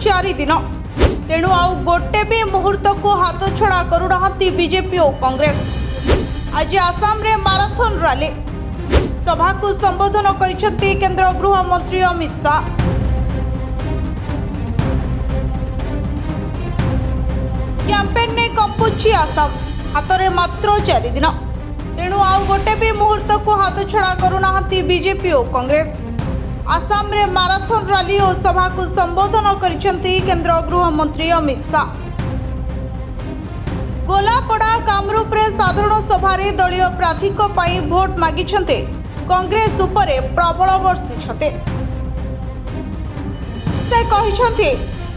4 दिन तेणु आउ गोटे भी मुहूर्त को हाथ छड़ा करूना बीजेपी और कांग्रेस। आज आसाम रे माराथन रैली सभा को संबोधन करिसेंती केंद्र गृह मंत्री अमित शाह। कैंपेन ने कंपुची आसाम हाथ में मात्र 4 दिन तेणु आउ गोटे भी मुहूर्त को हाथ छड़ा करूना बीजेपी और कांग्रेस। आसाम रे माराथन रैली और सभा को संबोधन करिसेंती केंद्र गृह मंत्री अमित शाह। गोलापड़ा कामरूप रे साधारण सभा रे दलीय प्रार्थी भोट मागिछन्ते कांग्रेस उपरे प्रबल वर्षिछते। से कहिछन्ते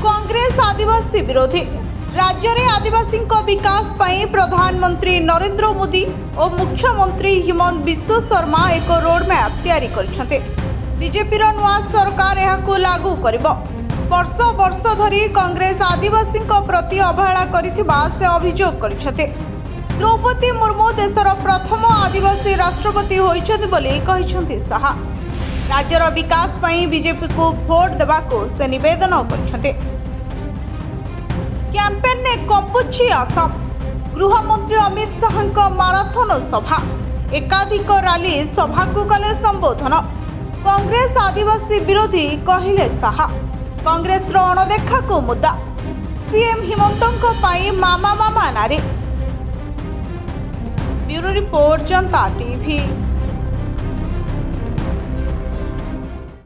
कांग्रेस आदिवासी विरोधी राज्य रे आदिवासी विकास पाई प्रधानमंत्री नरेंद्र मोदी और मुख्यमंत्री हिमंत बिश्व शर्मा एक रोड मैप तैयारी करिछन्ते। बीजेपी रो नुआ सरकार यहाकू लागू करिबो। वर्ष वर्ष धरी कांग्रेस आदिवासी प्रति अवहेला करिथिबा से अभियोग करिछते। द्रौपदी मुर्मू देशर प्रथम आदिवासी राष्ट्रपति होइछथि बोली कहिछन्ति शाह। राज्यर विकास पई बीजेपी को भोट देबाको से निवेदन करिछते। कैंपेन ने कंपुची आसाम गृह मंत्री अमित शाह माराथन सभा एकाधिक रैली सभा को कले संबोधन। कांग्रेस आदिवासी विरोधी कहिले शाह। कांग्रेस रो अणदेखा को मुद्दा सीएम हिमंतंको पाई मामा मामा नारे। ब्यूरो रिपोर्ट जनता टीवी।